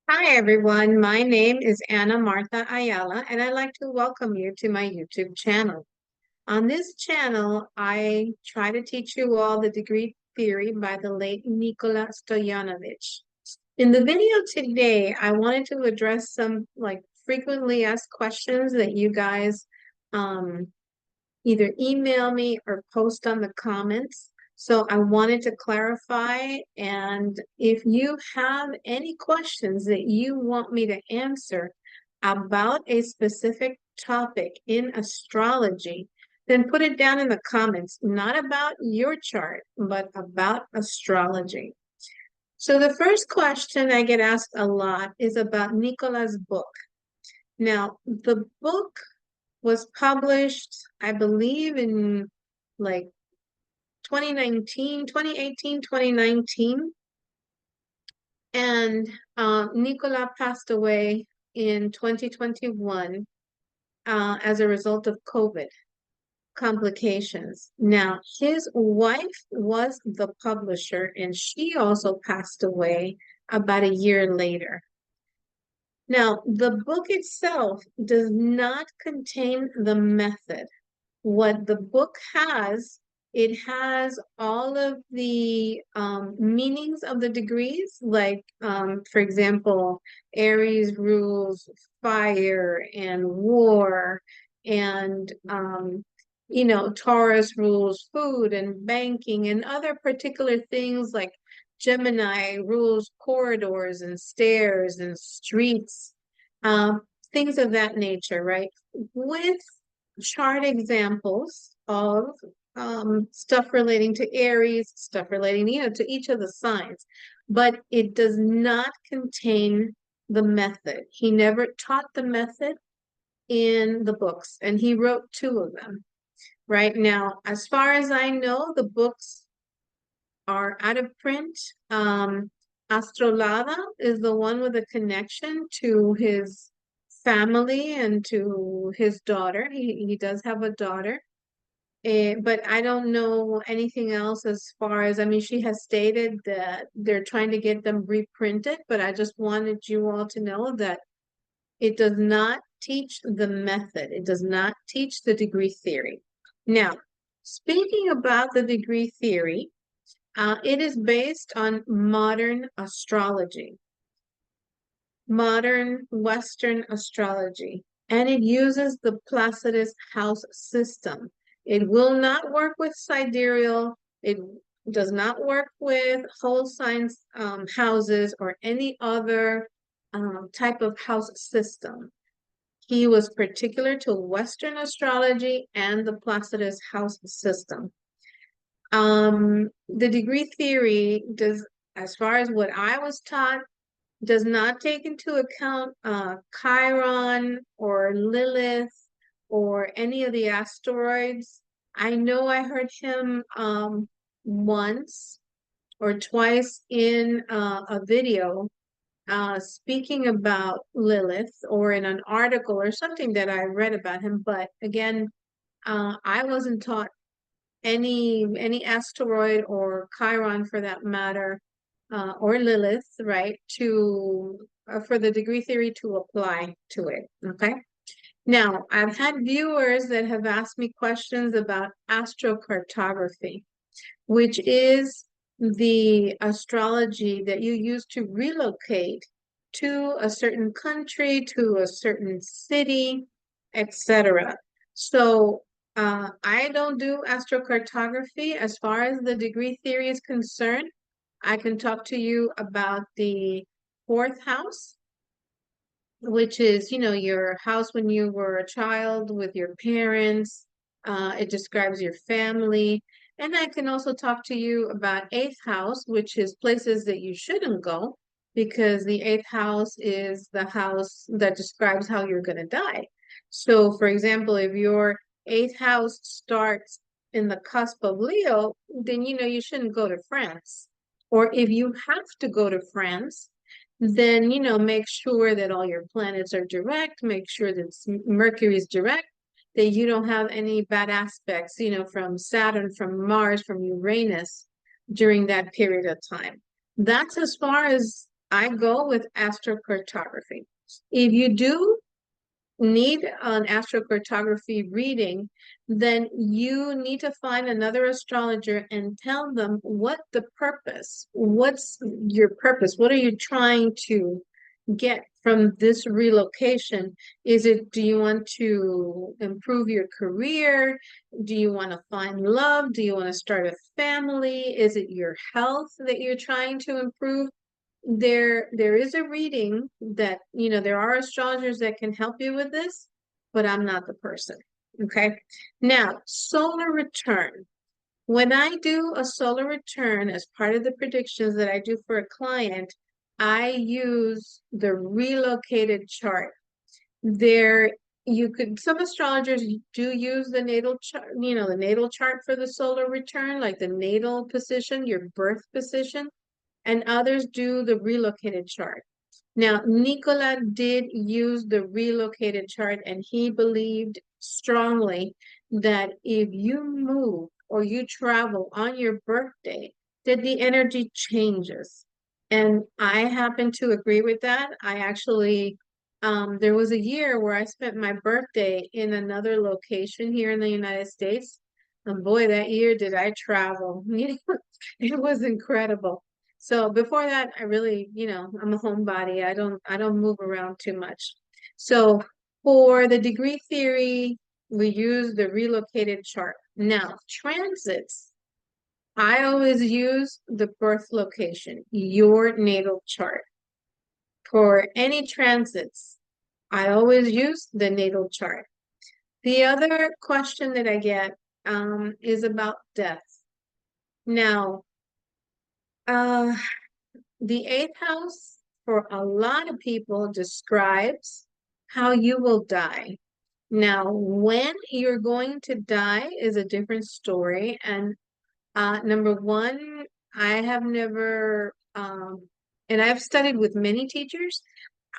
Hi, everyone. My name is Ana Martha Ayala, and I'd like to welcome you to my YouTube channel. On this channel, I try to teach you all the degree theory by the late Nikola'S. In the video today, I wanted to address some frequently asked questions that you guys um, either email me or post on the comments. So I wanted to clarify, and if you have any questions that you want me to answer about a specific topic in astrology, then put it down in the comments, not about your chart, but about astrology. So the first question I get asked a lot is about Nikola'S book. Now, the book was published, I believe, in like 2019, 2018, 2019. And Nicola passed away in 2021 as a result of COVID complications. Now, his wife was the publisher, and she also passed away about a year later. Now, the book itself does not contain the method. What the book has, it has all of the meanings of the degrees, like, for example, Aries rules fire and war, and, Taurus rules food and banking and other particular things like Gemini rules corridors and stairs and streets, um, things of that nature, right? With chart examples of stuff relating to Aries, stuff relating, to each of the signs, but it does not contain the method. He never taught the method in the books, and he wrote two of them. Right now, as far as I know, the books are out of print. Astrolada is the one with a connection to his family and to his daughter. He does have a daughter. But I don't know anything else as far as, I mean, she has stated that they're trying to get them reprinted, but I just wanted you all to know that it does not teach the method. It does not teach the degree theory. Now, speaking about the degree theory, it is based on modern astrology, modern Western astrology, and it uses the Placidus house system. It will not work with sidereal. It does not work with whole signs houses or any other type of house system. He was particular to Western astrology and the Placidus house system. The degree theory does, as far as what I was taught, does not take into account Chiron or Lilith or any of the asteroids. I know I heard him once or twice in a video speaking about Lilith, or in an article or something that I read about him. But again, I wasn't taught any asteroid or Chiron for that matter, or Lilith, right, to for the degree theory to apply to it. Okay. Now, I've had viewers that have asked me questions about astrocartography, which is the astrology that you use to relocate to a certain country, to a certain city, etc. So I don't do astrocartography. As far as the degree theory is concerned, I can talk to you about the fourth house, which is, your house when you were a child with your parents. It describes your family. And I can also talk to you about eighth house, which is places that you shouldn't go, because the eighth house is the house that describes how you're going to die. So, for example, if your eighth house starts in the cusp of Leo, then you shouldn't go to France. Or if you have to go to France, then make sure that all your planets are direct, make sure that Mercury is direct, that you don't have any bad aspects, from Saturn, from Mars, from Uranus during that period of time. That's as far as I go with astrocartography. If you do need an astrocartography reading, then you need to find another astrologer and tell them what's your purpose? What are you trying to get from this relocation? Do you want to improve your career? Do you want to find love? Do you want to start a family? Is it your health that you're trying to improve? There is a reading that, there are astrologers that can help you with this, but I'm not the person. Okay. Now, solar return. When I do a solar return as part of the predictions that I do for a client, I use the relocated chart. There, some astrologers do use the natal chart, the natal chart for the solar return, like the natal position, your birth position, and others do the relocated chart. Now, Nicola did use the relocated chart, and he believed strongly that if you move or you travel on your birthday, that the energy changes. And I happen to agree with that. I actually, there was a year where I spent my birthday in another location here in the United States. And boy, that year did I travel. It was incredible. So before that, I really, I'm a homebody. I don't move around too much. So for the degree theory, we use the relocated chart. Now, transits, I always use the birth location, your natal chart. For any transits, I always use the natal chart. The other question that I get is about death. Now, uh, the eighth house for a lot of people describes how you will die. Now, when you're going to die is a different story. And number one, I have never, and I've studied with many teachers.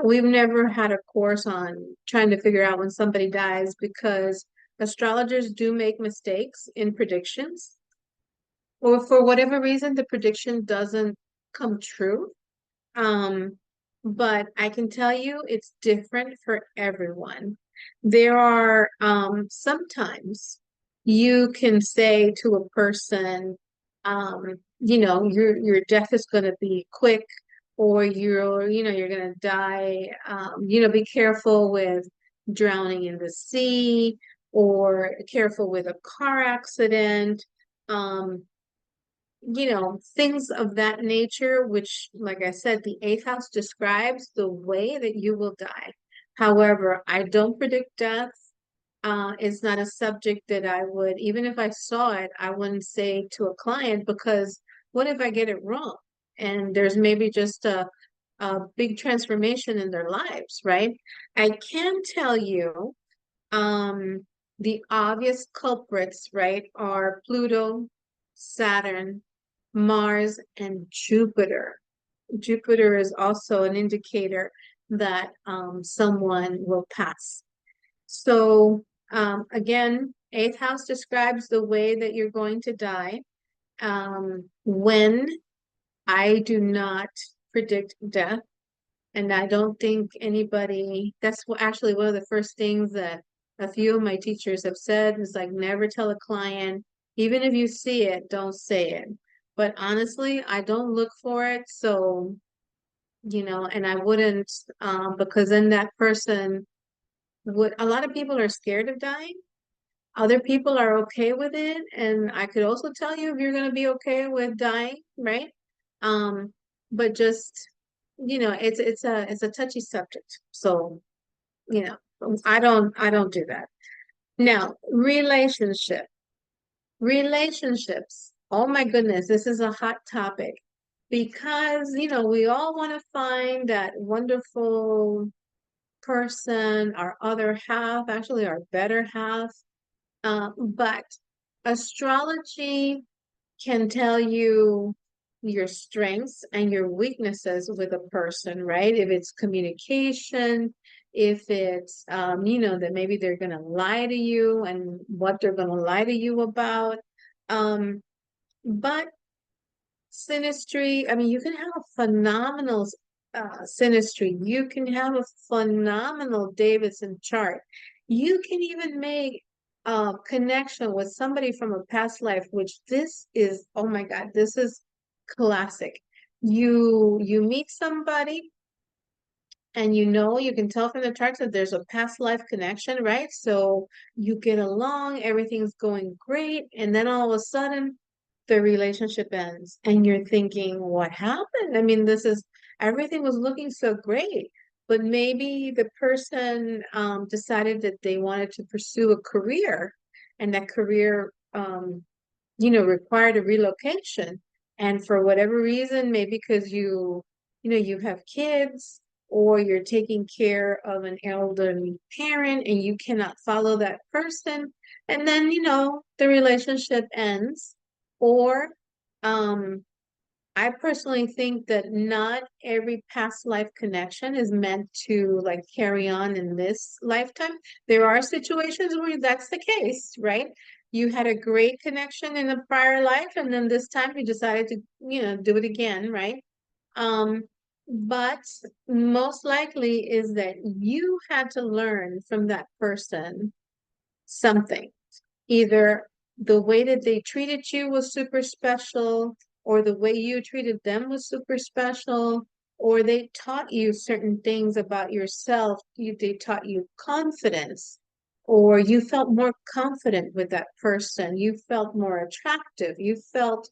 We've never had a course on trying to figure out when somebody dies because astrologers do make mistakes in predictions, or for whatever reason, the prediction doesn't come true. Um, but I can tell you it's different for everyone. There are sometimes you can say to a person, your death is going to be quick, or you're going to die. Be careful with drowning in the sea, or careful with a car accident. Um, things of that nature, which, like I said, the eighth house describes the way that you will die. However, I don't predict death. It's not a subject that I would, even if I saw it, I wouldn't say to a client, because what if I get it wrong? And there's maybe just a big transformation in their lives, right? I can tell you, um, the obvious culprits, right, are Pluto, Saturn, Mars, and Jupiter. Jupiter is also an indicator that someone will pass. So again, eighth house describes the way that you're going to die. When I do not predict death, and I don't think anybody, that's actually one of the first things that a few of my teachers have said is like, never tell a client, even if you see it, don't say it. But honestly, I don't look for it. So, and I wouldn't, because then that person a lot of people are scared of dying. Other people are okay with it. And I could also tell you if you're going to be okay with dying, right? Um, but just, it's a touchy subject. So, you know, I don't do that. Now, relationships. Oh my goodness, this is a hot topic because, we all want to find that wonderful person, our other half, actually our better half. But astrology can tell you your strengths and your weaknesses with a person, right? If it's communication, if it's, that maybe they're going to lie to you and what they're going to lie to you about. But synastry, I mean, you can have a phenomenal synastry. You can have a phenomenal Davidson chart. You can even make a connection with somebody from a past life, which this is, oh my God, this is classic. You meet somebody and you can tell from the charts that there's a past life connection, right? So you get along, everything's going great, and then all of a sudden the relationship ends and you're thinking, what happened? I mean, this is everything was looking so great, but maybe the person decided that they wanted to pursue a career, and that career required a relocation. And for whatever reason, maybe because you have kids, or you're taking care of an elderly parent and you cannot follow that person. And then, the relationship ends. Or, um, I personally think that not every past life connection is meant to like carry on in this lifetime. There are situations where that's the case, right? You had a great connection in a prior life, and then this time you decided to, do it again, right? Um, but most likely is that you had to learn from that person something. Either the way that they treated you was super special, or the way you treated them was super special, or they taught you certain things about yourself. They taught you confidence, or you felt more confident with that person. You felt more attractive. You felt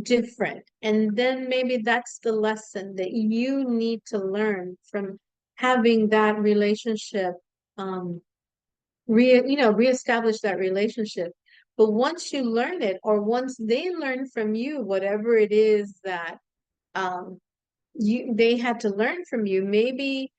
different. And then maybe that's the lesson that you need to learn from having that relationship, um, reestablish that relationship. But once you learn it, or once they learn from you, whatever it is that um they had to learn from you, maybe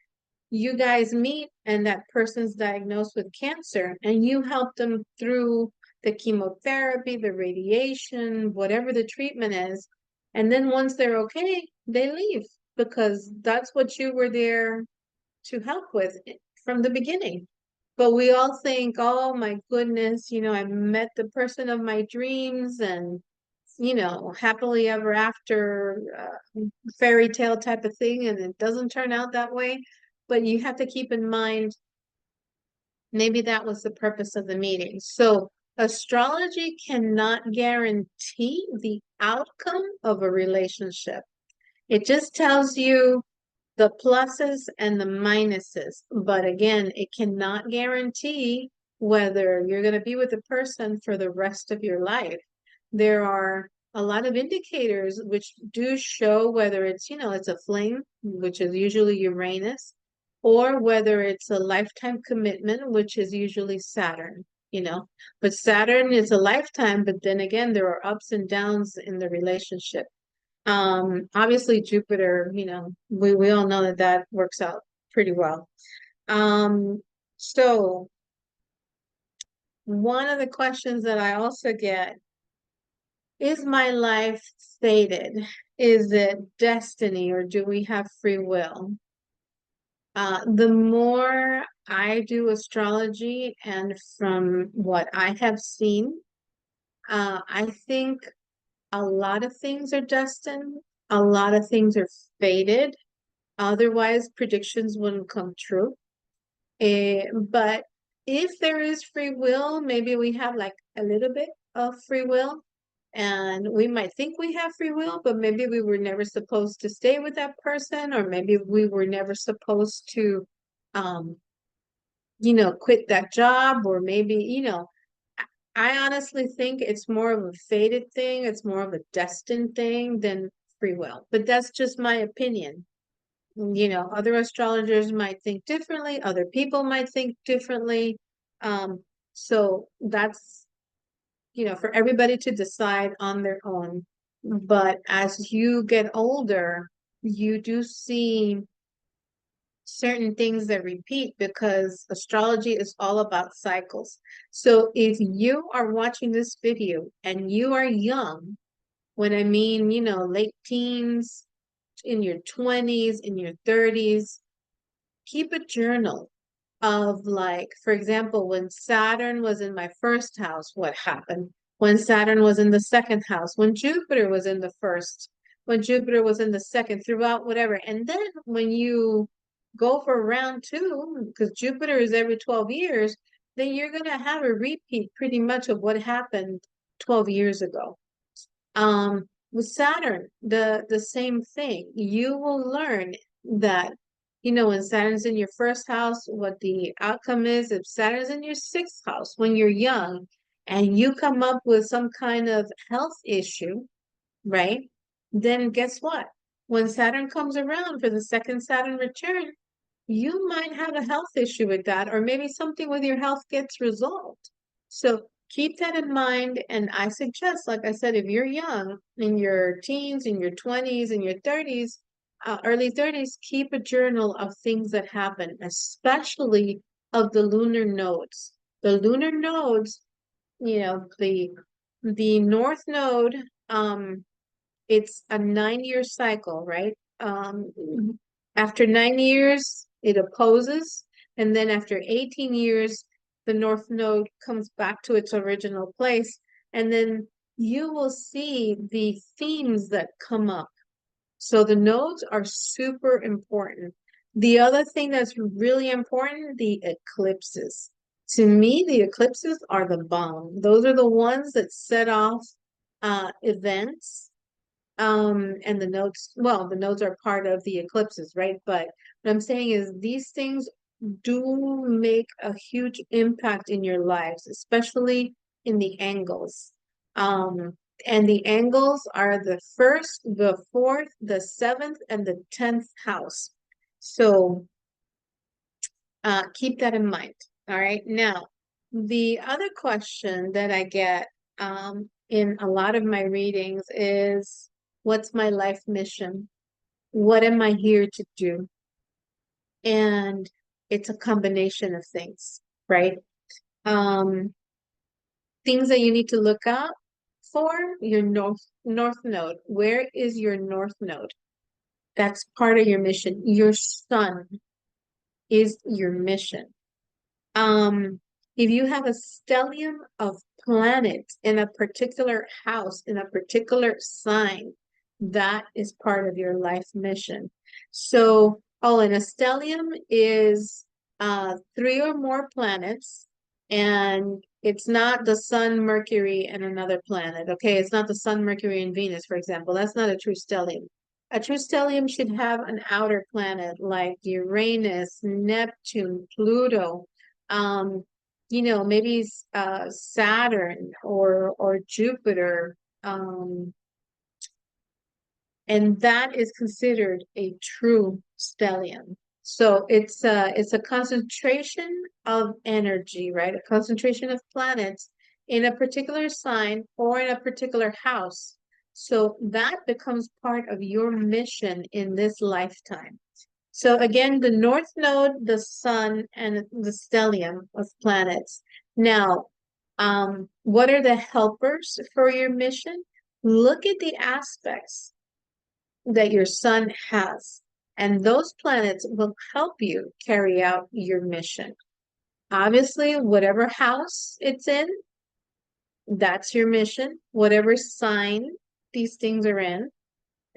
you guys meet and that person's diagnosed with cancer and you help them through the chemotherapy, the radiation, whatever the treatment is. And then once they're okay, they leave, because that's what you were there to help with from the beginning. But we all think, oh my goodness, I met the person of my dreams, and, happily ever after, fairy tale type of thing, and it doesn't turn out that way. But you have to keep in mind, maybe that was the purpose of the meeting. So astrology cannot guarantee the outcome of a relationship. It just tells you the pluses and the minuses. But again, it cannot guarantee whether you're going to be with a person for the rest of your life. There are a lot of indicators which do show whether it's a fling, which is usually Uranus, or whether it's a lifetime commitment, which is usually Saturn. But Saturn is a lifetime, but then again, there are ups and downs in the relationship. Obviously Jupiter, we all know that that works out pretty well. So one of the questions that I also get, is my life fated? Is it destiny, or do we have free will? The more I do astrology, and from what I have seen, I think a lot of things are destined, a lot of things are fated. Otherwise, predictions wouldn't come true. But if there is free will, maybe we have like a little bit of free will, and we might think we have free will, but maybe we were never supposed to stay with that person, or maybe we were never supposed to, um, quit that job, or maybe, I honestly think it's more of a fated thing. It's more of a destined thing than free will. But that's just my opinion. Other astrologers might think differently, other people might think differently. So that's, for everybody to decide on their own. But as you get older, you do see certain things that repeat, because astrology is all about cycles. So if you are watching this video and you are young, when I mean, late teens, in your 20s, in your 30s, keep a journal of, like, for example, when Saturn was in my first house, what happened? When Saturn was in the second house, when Jupiter was in the first, when Jupiter was in the second, throughout whatever. And then when you go for round two, because Jupiter is every 12 years, then you're going to have a repeat pretty much of what happened 12 years ago. With Saturn, the same thing. You will learn that, when Saturn's in your first house, what the outcome is. If Saturn's in your sixth house when you're young and you come up with some kind of health issue, right? Then guess what? When Saturn comes around for the second Saturn return, you might have a health issue with that, or maybe something with your health gets resolved. So keep that in mind. And I suggest, like I said, if you're young, in your teens, in your 20s, in your 30s, early 30s, keep a journal of things that happen, especially of the lunar nodes. The lunar nodes, the North Node, it's a 9-year cycle, right? After 9 years, it opposes, and then after 18 years, the North Node comes back to its original place, and then you will see the themes that come up. So the nodes are super important. The other thing that's really important, the eclipses. To me, the eclipses are the bomb. Those are the ones that set off events, and the nodes, well, the nodes are part of the eclipses, right? But what I'm saying is these things do make a huge impact in your lives, especially in the angles. And the angles are the first, the fourth, the seventh, and the 10th house. So keep that in mind. All right. Now, the other question that I get in a lot of my readings is, what's my life mission? What am I here to do? And it's a combination of things, right? Things that you need to look out for, your north node. Where is your north node? That's part of your mission. Your sun is your mission. If you have a stellium of planets in a particular house, in a particular sign, that is part of your life mission. So, and a stellium is 3 or more planets, and it's not the sun, Mercury, and another planet. Okay, it's not the sun, Mercury, and Venus, for example. That's not a true stellium. A true stellium should have an outer planet like Uranus, Neptune, Pluto, maybe Saturn or Jupiter, and that is considered a true stellium. So it's a concentration of energy, right? A concentration of planets in a particular sign or in a particular house. So that becomes part of your mission in this lifetime. So again, the North Node, the Sun, and the stellium of planets. Now, what are the helpers for your mission? Look at the aspects that your sun has, and those planets will help you carry out your mission. Obviously, whatever house it's in, that's your mission. Whatever sign these things are in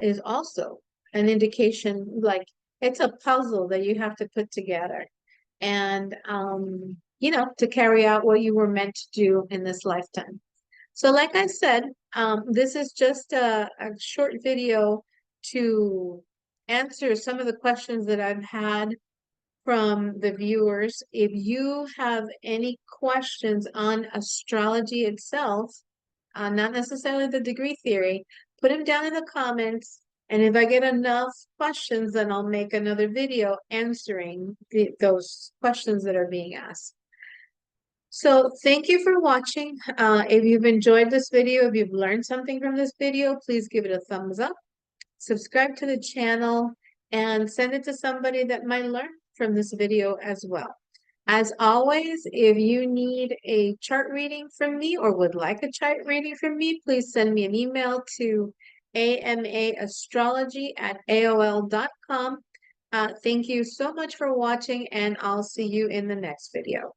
is also an indication, like it's a puzzle that you have to put together and to carry out what you were meant to do in this lifetime. So like I said, this is just a short video to answer some of the questions that I've had from the viewers. If you have any questions on astrology itself, not necessarily the degree theory, put them down in the comments. And if I get enough questions, then I'll make another video answering those questions that are being asked. So thank you for watching. If you've enjoyed this video, if you've learned something from this video, please give it a thumbs up, subscribe to the channel, and send it to somebody that might learn from this video as well. As always, if you need a chart reading from me or would like a chart reading from me, please send me an email to amaastrology@aol.com. Thank you so much for watching, and I'll see you in the next video.